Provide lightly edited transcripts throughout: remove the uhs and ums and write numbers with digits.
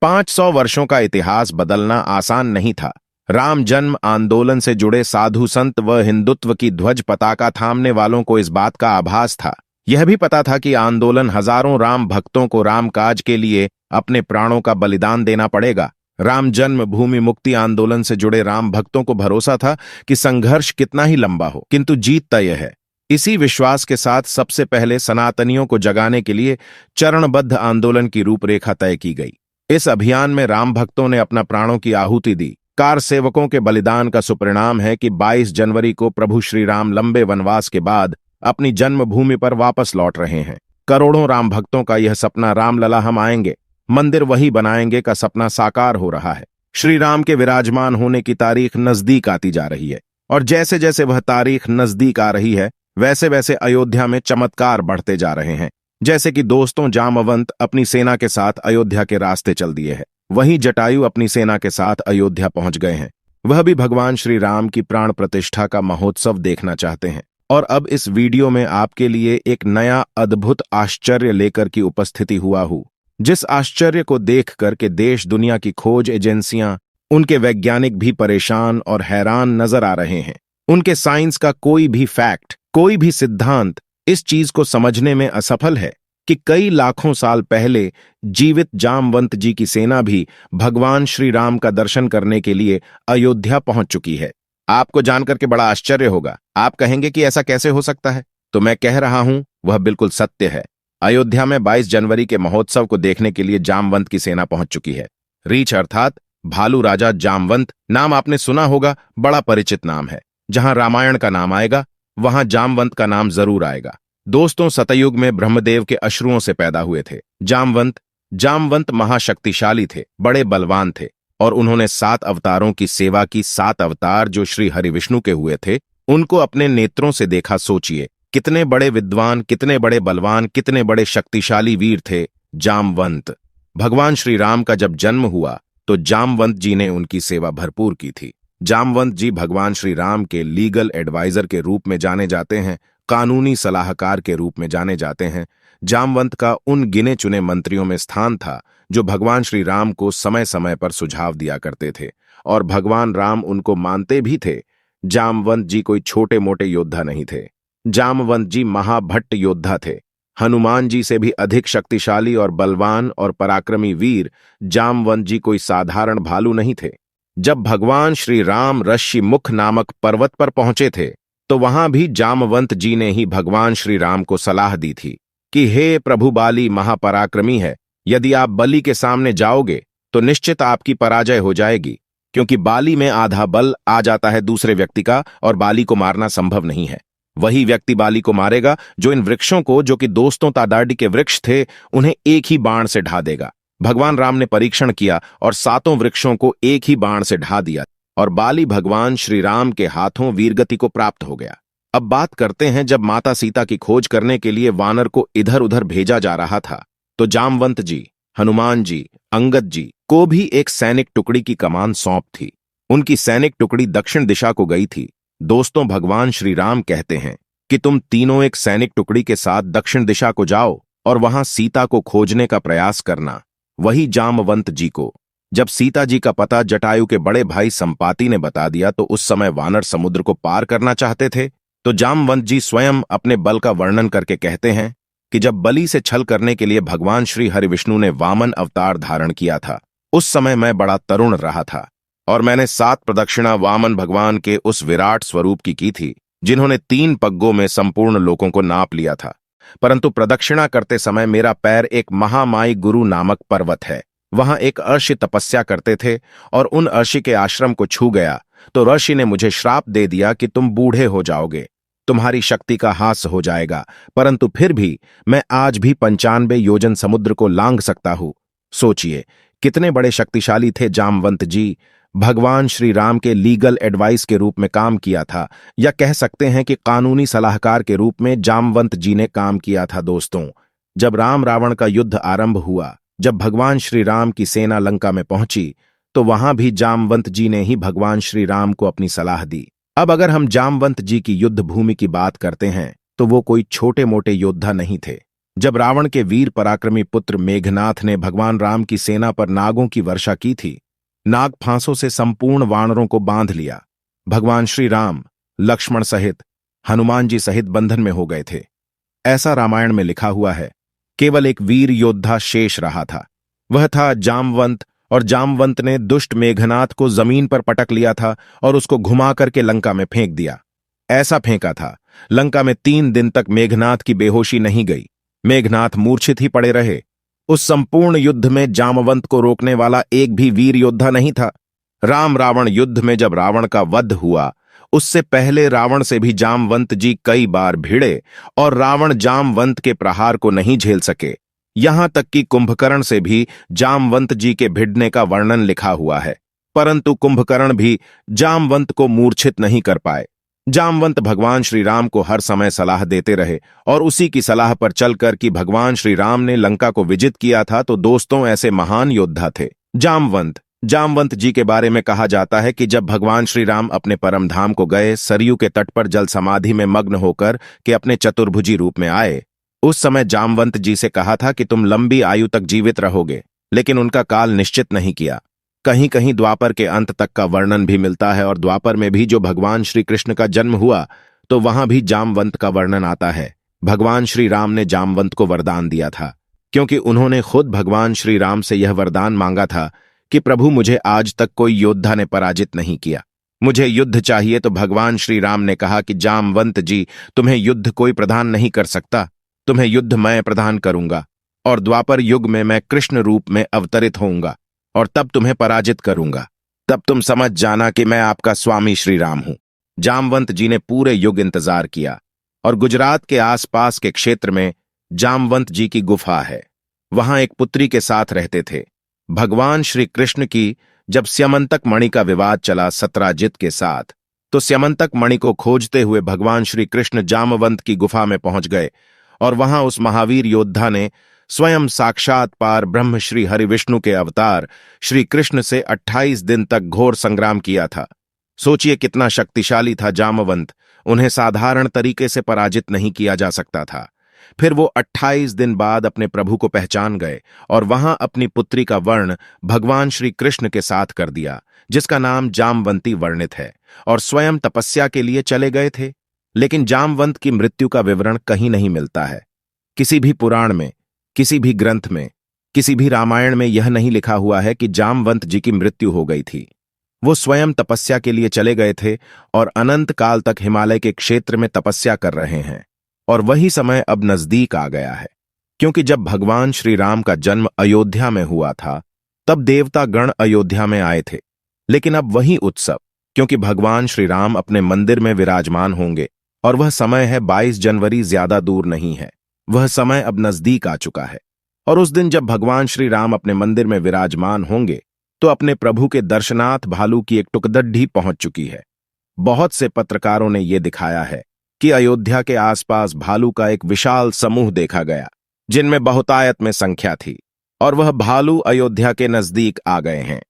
500 वर्षों का इतिहास बदलना आसान नहीं था। राम जन्म आंदोलन से जुड़े साधु संत व हिंदुत्व की ध्वज पताका थामने वालों को इस बात का आभास था। यह भी पता था कि आंदोलन हजारों राम भक्तों को रामकाज के लिए अपने प्राणों का बलिदान देना पड़ेगा। राम जन्म भूमि मुक्ति आंदोलन से जुड़े राम भक्तों को भरोसा था कि संघर्ष कितना ही लंबा हो किंतु जीत तय है। इसी विश्वास के साथ सबसे पहले सनातनियों को जगाने के लिए चरणबद्ध आंदोलन की रूपरेखा तय की गई। इस अभियान में राम भक्तों ने अपना प्राणों की आहुति दी। कार सेवकों के बलिदान का सुपरिणाम है कि 22 जनवरी को प्रभु श्री राम लंबे वनवास के बाद अपनी जन्मभूमि पर वापस लौट रहे हैं। करोड़ों राम भक्तों का यह सपना रामलला हम आएंगे, मंदिर वही बनाएंगे का सपना साकार हो रहा है। श्री राम के विराजमान होने की तारीख नजदीक आती जा रही है और जैसे जैसे वह तारीख नजदीक आ रही है वैसे वैसे अयोध्या में चमत्कार बढ़ते जा रहे हैं। जैसे कि दोस्तों जामवंत अपनी सेना के साथ अयोध्या के रास्ते चल दिए हैं, वहीं जटायु अपनी सेना के साथ अयोध्या पहुंच गए हैं। वह भी भगवान श्री राम की प्राण प्रतिष्ठा का महोत्सव देखना चाहते हैं। और अब इस वीडियो में आपके लिए एक नया अद्भुत आश्चर्य लेकर की उपस्थिति हुआ हूं, जिस आश्चर्य को देख करके देश दुनिया की खोज एजेंसियां, उनके वैज्ञानिक भी परेशान और हैरान नजर आ रहे हैं। उनके साइंस का कोई भी फैक्ट, कोई भी सिद्धांत इस चीज को समझने में असफल है कि कई लाखों साल पहले जीवित जामवंत जी की सेना भी भगवान श्री राम का दर्शन करने के लिए अयोध्या पहुंच चुकी है। आपको जानकर के बड़ा आश्चर्य होगा। आप कहेंगे कि ऐसा कैसे हो सकता है? तो मैं कह रहा हूं, वह बिल्कुल सत्य है। अयोध्या में 22 जनवरी के महोत्सव को देखने के लिए जामवंत की सेना पहुंच चुकी है। रीछ अर्थात भालू राजा जामवंत नाम आपने सुना होगा, बड़ा परिचित नाम है। जहां रामायण का नाम आएगा वहां जामवंत का नाम जरूर आएगा। दोस्तों, सतयुग में ब्रह्मदेव के अश्रुओं से पैदा हुए थे जामवंत महाशक्तिशाली थे, बड़े बलवान थे और उन्होंने 7 अवतारों की सेवा की। 7 अवतार जो श्री हरिविष्णु के हुए थे, उनको अपने नेत्रों से देखा। सोचिए कितने बड़े विद्वान, कितने बड़े बलवान, कितने बड़े शक्तिशाली वीर थे जामवंत। भगवान श्री राम का जब जन्म हुआ तो जामवंत जी ने उनकी सेवा भरपूर की थी। जामवंत जी भगवान श्री राम के लीगल एडवाइजर के रूप में जाने जाते हैं, कानूनी सलाहकार के रूप में जाने जाते हैं। जामवंत का उन गिने चुने मंत्रियों में स्थान था जो भगवान श्री राम को समय समय पर सुझाव दिया करते थे और भगवान राम उनको मानते भी थे। जामवंत जी कोई छोटे मोटे योद्धा नहीं थे। जामवंत जी महाभट्ट योद्धा थे। हनुमान जी से भी अधिक शक्तिशाली और बलवान और पराक्रमी वीर जामवंत जी कोई साधारण भालू नहीं थे। जब भगवान श्री राम ऋषिमुख नामक पर्वत पर पहुंचे थे तो वहां भी जामवंत जी ने ही भगवान श्री राम को सलाह दी थी कि हे प्रभु, बाली महापराक्रमी है, यदि आप बलि के सामने जाओगे तो निश्चित आपकी पराजय हो जाएगी, क्योंकि बाली में आधा बल आ जाता है दूसरे व्यक्ति का और बाली को मारना संभव नहीं है। वही व्यक्ति बाली को मारेगा जो इन वृक्षों को, जो कि दोस्तों तादाड़ी के वृक्ष थे, उन्हें एक ही बाण से ढा देगा। भगवान राम ने परीक्षण किया और 7 वृक्षों को एक ही बाण से ढा दिया और बाली भगवान श्री राम के हाथों वीरगति को प्राप्त हो गया। अब बात करते हैं, जब माता सीता की खोज करने के लिए वानर को इधर उधर भेजा जा रहा था तो जामवंत जी, हनुमान जी, अंगद जी को भी एक सैनिक टुकड़ी की कमान सौंप थी। उनकी सैनिक टुकड़ी दक्षिण दिशा को गई थी। दोस्तों, भगवान श्री राम कहते हैं कि तुम तीनों एक सैनिक टुकड़ी के साथ दक्षिण दिशा को जाओ और वहां सीता को खोजने का प्रयास करना। वही जामवंत जी को जब सीता जी का पता जटायु के बड़े भाई संपाति ने बता दिया तो उस समय वानर समुद्र को पार करना चाहते थे। तो जामवंत जी स्वयं अपने बल का वर्णन करके कहते हैं कि जब बलि से छल करने के लिए भगवान श्री हरिविष्णु ने वामन अवतार धारण किया था, उस समय मैं बड़ा तरुण रहा था और मैंने 7 प्रदक्षिणा वामन भगवान के उस विराट स्वरूप की थी, जिन्होंने 3 पग्गों में संपूर्ण लोकों को नाप लिया था। परंतु प्रदक्षिणा करते समय मेरा पैर एक महामाई गुरु नामक पर्वत है, वहां एक ऋषि तपस्या करते थे और उन ऋषि के आश्रम को छू गया तो ऋषि ने मुझे श्राप दे दिया कि तुम बूढ़े हो जाओगे, तुम्हारी शक्ति का ह्रास हो जाएगा। परंतु फिर भी मैं आज भी 95 योजन समुद्र को लांघ सकता हूं। सोचिए कितने बड़े शक्तिशाली थे जामवंत जी। भगवान श्री राम के लीगल एडवाइस के रूप में काम किया था, या कह सकते हैं कि कानूनी सलाहकार के रूप में जामवंत जी ने काम किया था। दोस्तों, जब राम रावण का युद्ध आरंभ हुआ, जब भगवान श्री राम की सेना लंका में पहुंची तो वहां भी जामवंत जी ने ही भगवान श्री राम को अपनी सलाह दी। अब अगर हम जामवंत जी की युद्ध भूमि की बात करते हैं तो वो कोई छोटे मोटे योद्धा नहीं थे। जब रावण के वीर पराक्रमी पुत्र मेघनाथ ने भगवान राम की सेना पर नागों की वर्षा की थी, नाग फांसों से संपूर्ण वानरों को बांध लिया, भगवान श्री राम लक्ष्मण सहित हनुमान जी सहित बंधन में हो गए थे। ऐसा रामायण में लिखा हुआ है। केवल एक वीर योद्धा शेष रहा था, वह था जामवंत, और जामवंत ने दुष्ट मेघनाथ को जमीन पर पटक लिया था और उसको घुमा करके लंका में फेंक दिया। ऐसा फेंका था, लंका में 3 दिन तक मेघनाथ की बेहोशी नहीं गई। मेघनाथ मूर्छित ही पड़े रहे। उस संपूर्ण युद्ध में जामवंत को रोकने वाला एक भी वीर योद्धा नहीं था। राम रावण युद्ध में जब रावण का वध हुआ, उससे पहले रावण से भी जामवंत जी कई बार भिड़े और रावण जामवंत के प्रहार को नहीं झेल सके। यहां तक कि कुंभकर्ण से भी जामवंत जी के भिड़ने का वर्णन लिखा हुआ है, परंतु कुंभकर्ण भी जामवंत को मूर्छित नहीं कर पाए। जामवंत भगवान श्री राम को हर समय सलाह देते रहे और उसी की सलाह पर चलकर कि भगवान श्री राम ने लंका को विजित किया था, तो दोस्तों ऐसे महान योद्धा थे जामवंत जी के बारे में कहा जाता है कि जब भगवान श्री राम अपने परम धाम को गए, सरयू के तट पर जल समाधि में मग्न होकर के अपने चतुर्भुजी रूप में आए, उस समय जामवंत जी से कहा था कि तुम लंबी आयु तक जीवित रहोगे, लेकिन उनका काल निश्चित नहीं किया। कहीं कहीं द्वापर के अंत तक का वर्णन भी मिलता है, और द्वापर में भी जो भगवान श्री कृष्ण का जन्म हुआ तो वहां भी जामवंत का वर्णन आता है। भगवान श्री राम ने जामवंत को वरदान दिया था, क्योंकि उन्होंने खुद भगवान श्री राम से यह वरदान मांगा था कि प्रभु, मुझे आज तक कोई योद्धा ने पराजित नहीं किया, मुझे युद्ध चाहिए। तो भगवान श्री राम ने कहा कि जामवंत जी, तुम्हें युद्ध कोई प्रदान नहीं कर सकता, तुम्हें युद्ध मैं प्रदान करूंगा, और द्वापर युग में मैं कृष्ण रूप में अवतरित होऊंगा और तब तुम्हें पराजित करूंगा। तब तुम समझ जाना कि मैं आपका स्वामी श्री राम हूं। जामवंत जी ने पूरे युग इंतजार किया, और गुजरात के आसपास के क्षेत्र में जामवंत जी की गुफा है। वहां एक पुत्री के साथ रहते थे। भगवान श्री कृष्ण की जब स्यमंतक मणि का विवाद चला सत्राजित के साथ, तो स्यमंतक मणि को खोजते हुए भगवान श्री कृष्ण जामवंत की गुफा में पहुंच गए, और वहां उस महावीर योद्धा ने स्वयं साक्षात पार ब्रह्म श्री हरिविष्णु के अवतार श्री कृष्ण से 28 दिन तक घोर संग्राम किया था। सोचिए कितना शक्तिशाली था जामवंत, उन्हें साधारण तरीके से पराजित नहीं किया जा सकता था। फिर वो 28 दिन बाद अपने प्रभु को पहचान गए और वहां अपनी पुत्री का वर्ण भगवान श्री कृष्ण के साथ कर दिया, जिसका नाम जामवंती वर्णित है, और स्वयं तपस्या के लिए चले गए थे। लेकिन जामवंत की मृत्यु का विवरण कहीं नहीं मिलता है। किसी भी पुराण में, किसी भी ग्रंथ में, किसी भी रामायण में यह नहीं लिखा हुआ है कि जामवंत जी की मृत्यु हो गई थी। वो स्वयं तपस्या के लिए चले गए थे और अनंत काल तक हिमालय के क्षेत्र में तपस्या कर रहे हैं, और वही समय अब नजदीक आ गया है। क्योंकि जब भगवान श्री राम का जन्म अयोध्या में हुआ था, तब देवता गण अयोध्या में आए थे। लेकिन अब वही उत्सव, क्योंकि भगवान श्री राम अपने मंदिर में विराजमान होंगे, और वह समय है 22 जनवरी, ज्यादा दूर नहीं है। वह समय अब नजदीक आ चुका है, और उस दिन जब भगवान श्री राम अपने मंदिर में विराजमान होंगे, तो अपने प्रभु के दर्शनार्थ भालू की एक टुकड़डी पहुंच चुकी है। बहुत से पत्रकारों ने यह दिखाया है कि अयोध्या के आसपास भालू का एक विशाल समूह देखा गया, जिनमें बहुतायत में संख्या थी, और वह भालू अयोध्या के नजदीक आ गए हैं।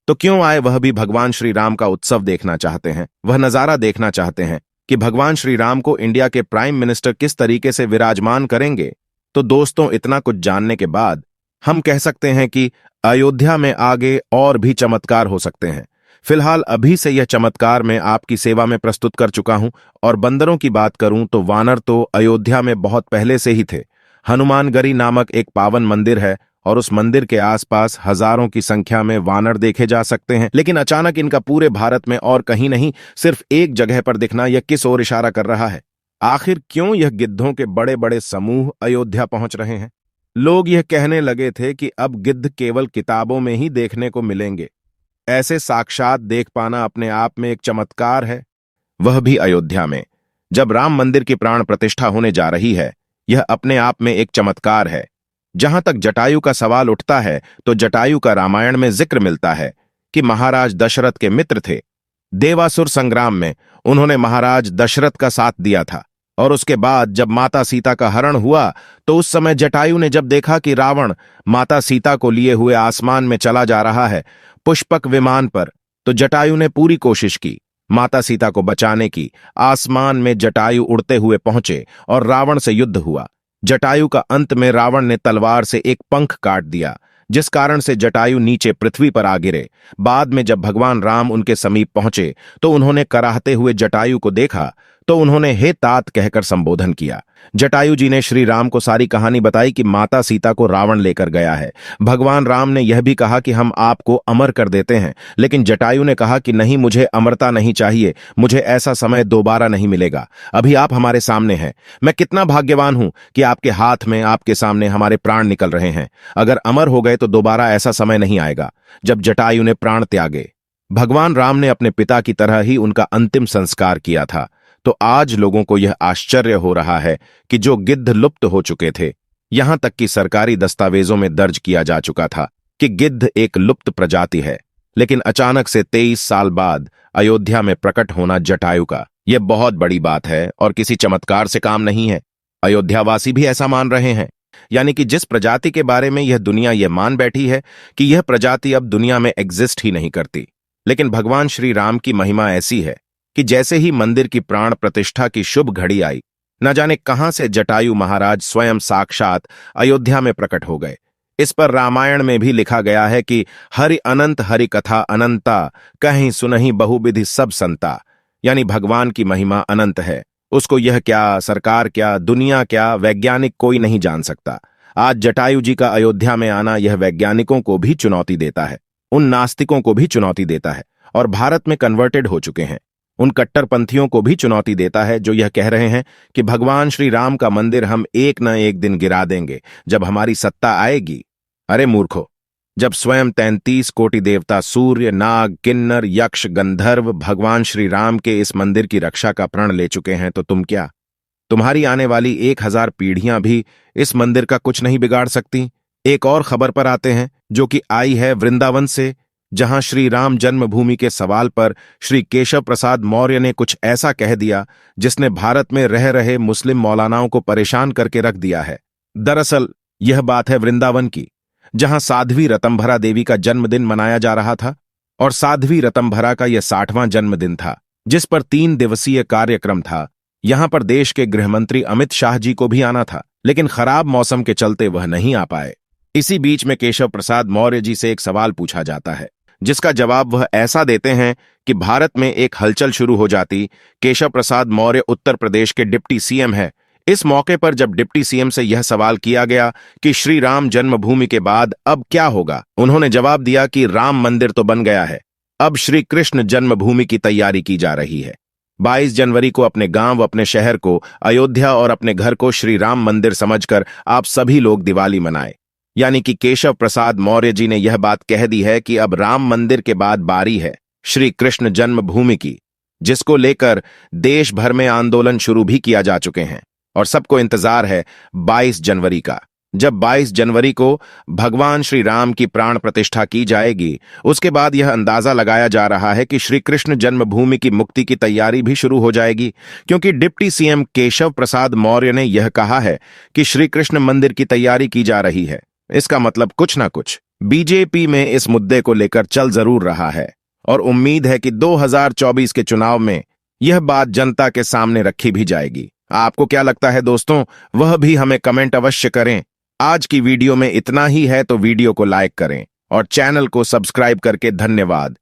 तो क्यों आए? वह भी भगवान श्री राम का उत्सव देखना चाहते हैं, वह नजारा देखना चाहते हैं कि भगवान श्री राम को इंडिया के प्राइम मिनिस्टर किस तरीके से विराजमान करेंगे। तो दोस्तों, इतना कुछ जानने के बाद हम कह सकते हैं कि अयोध्या में आगे और भी चमत्कार हो सकते हैं। फिलहाल अभी से यह चमत्कार मैं आपकी सेवा में प्रस्तुत कर चुका हूं। और बंदरों की बात करूं तो वानर तो अयोध्या में बहुत पहले से ही थे। हनुमानगढ़ी नामक एक पावन मंदिर है, और उस मंदिर के आसपास हजारों की संख्या में वानर देखे जा सकते हैं। लेकिन अचानक इनका पूरे भारत में और कहीं नहीं, सिर्फ एक जगह पर दिखना, यह किस ओर इशारा कर रहा है? आखिर क्यों यह गिद्धों के बड़े बड़े समूह अयोध्या पहुंच रहे हैं? लोग यह कहने लगे थे कि अब गिद्ध केवल किताबों में ही देखने को मिलेंगे। ऐसे साक्षात देख पाना अपने आप में एक चमत्कार है, वह भी अयोध्या में, जब राम मंदिर की प्राण प्रतिष्ठा होने जा रही है। यह अपने आप में एक चमत्कार है। जहां तक जटायु का सवाल उठता है, तो जटायु का रामायण में जिक्र मिलता है कि महाराज दशरथ के मित्र थे। देवासुर संग्राम में उन्होंने महाराज दशरथ का साथ दिया था, और उसके बाद जब माता सीता का हरण हुआ, तो उस समय जटायु ने जब देखा कि रावण माता सीता को लिए हुए आसमान में चला जा रहा है पुष्पक विमान पर, तो जटायु ने पूरी कोशिश की माता सीता को बचाने की। आसमान में जटायु उड़ते हुए पहुंचे और रावण से युद्ध हुआ। जटायु का अंत में रावण ने तलवार से एक पंख काट दिया, जिस कारण से जटायु नीचे पृथ्वी पर आ गिरे। बाद में जब भगवान राम उनके समीप पहुंचे तो उन्होंने कराहते हुए जटायु को देखा तो उन्होंने हे तात कहकर संबोधन किया। जटायु जी ने श्री राम को सारी कहानी बताई कि माता सीता को रावण लेकर गया है। भगवान राम ने यह भी कहा कि हम आपको अमर कर देते हैं, लेकिन जटायु ने कहा कि नहीं, मुझे अमरता नहीं चाहिए, मुझे ऐसा समय दोबारा नहीं मिलेगा। अभी आप हमारे सामने हैं। मैं कितना भाग्यवान हूं कि आपके हाथ में, आपके सामने हमारे प्राण निकल रहे हैं। अगर अमर हो गए तो दोबारा ऐसा समय नहीं आएगा। जब जटायु ने प्राण त्यागे, भगवान राम ने अपने पिता की तरह ही उनका अंतिम संस्कार किया था। तो आज लोगों को यह आश्चर्य हो रहा है कि जो गिद्ध लुप्त हो चुके थे, यहां तक कि सरकारी दस्तावेजों में दर्ज किया जा चुका था कि गिद्ध एक लुप्त प्रजाति है, लेकिन अचानक से 23 साल बाद अयोध्या में प्रकट होना जटायु का, यह बहुत बड़ी बात है और किसी चमत्कार से काम नहीं है। अयोध्यावासी भी ऐसा मान रहे हैं, यानी कि जिस प्रजाति के बारे में यह दुनिया यह मान बैठी है कि यह प्रजाति अब दुनिया में एग्जिस्ट ही नहीं करती। लेकिन भगवान श्री राम की महिमा ऐसी है कि जैसे ही मंदिर की प्राण प्रतिष्ठा की शुभ घड़ी आई, न जाने कहां से जटायु महाराज स्वयं साक्षात अयोध्या में प्रकट हो गए। इस पर रामायण में भी लिखा गया है कि हरि अनंत हरि कथा अनंता, कहीं सुनहि बहुविधि सब संता। यानी भगवान की महिमा अनंत है, उसको यह क्या, सरकार क्या, दुनिया क्या, वैज्ञानिक कोई नहीं जान सकता। आज जटायु जी का अयोध्या में आना यह वैज्ञानिकों को भी चुनौती देता है, उन नास्तिकों को भी चुनौती देता है और भारत में कन्वर्टेड हो चुके हैं उन कट्टरपंथियों को भी चुनौती देता है जो यह कह रहे हैं कि भगवान श्री राम का मंदिर हम एक न एक दिन गिरा देंगे जब हमारी सत्ता आएगी। अरे मूर्खो, जब स्वयं 33 कोटि देवता सूर्य, नाग, किन्नर, यक्ष, गंधर्व भगवान श्री राम के इस मंदिर की रक्षा का प्रण ले चुके हैं तो तुम क्या, तुम्हारी आने वाली 1000 पीढ़ियां भी इस मंदिर का कुछ नहीं बिगाड़ सकती। एक और खबर पर आते हैं जो कि आई है वृंदावन से, जहां श्री राम जन्मभूमि के सवाल पर श्री केशव प्रसाद मौर्य ने कुछ ऐसा कह दिया जिसने भारत में रह रहे मुस्लिम मौलानाओं को परेशान करके रख दिया है। दरअसल यह बात है वृंदावन की, जहां साध्वी रतंभरा देवी का जन्मदिन मनाया जा रहा था और साध्वी रतंभरा का यह 60वां जन्मदिन था, जिस पर 3 दिवसीय कार्यक्रम था। यहां पर देश के गृहमंत्री अमित शाह जी को भी आना था, लेकिन खराब मौसम के चलते वह नहीं आ पाए। इसी बीच में केशव प्रसाद मौर्य जी से एक सवाल पूछा जाता है, जिसका जवाब वह ऐसा देते हैं कि भारत में एक हलचल शुरू हो जाती। केशव प्रसाद मौर्य उत्तर प्रदेश के डिप्टी सीएम है। इस मौके पर जब डिप्टी सीएम से यह सवाल किया गया कि श्री राम जन्मभूमि के बाद अब क्या होगा, उन्होंने जवाब दिया कि राम मंदिर तो बन गया है, अब श्री कृष्ण जन्मभूमि की तैयारी की जा रही है। 22 जनवरी को अपने गांव, अपने शहर को अयोध्या और अपने घर को श्री राम मंदिर समझकर आप सभी लोग दिवाली मनाएं। यानी कि केशव प्रसाद मौर्य जी ने यह बात कह दी है कि अब राम मंदिर के बाद बारी है श्री कृष्ण जन्मभूमि की, जिसको लेकर देश भर में आंदोलन शुरू भी किया जा चुके हैं और सबको इंतजार है 22 जनवरी का। जब 22 जनवरी को भगवान श्री राम की प्राण प्रतिष्ठा की जाएगी, उसके बाद यह अंदाजा लगाया जा रहा है कि श्री कृष्ण जन्मभूमि की मुक्ति की तैयारी भी शुरू हो जाएगी, क्योंकि डिप्टी सीएम केशव प्रसाद मौर्य ने यह कहा है कि श्री कृष्ण मंदिर की तैयारी की जा रही है। इसका मतलब कुछ ना कुछ बीजेपी में इस मुद्दे को लेकर चल जरूर रहा है और उम्मीद है कि 2024 के चुनाव में यह बात जनता के सामने रखी भी जाएगी। आपको क्या लगता है दोस्तों, वह भी हमें कमेंट अवश्य करें। आज की वीडियो में इतना ही है, तो वीडियो को लाइक करें और चैनल को सब्सक्राइब करके धन्यवाद।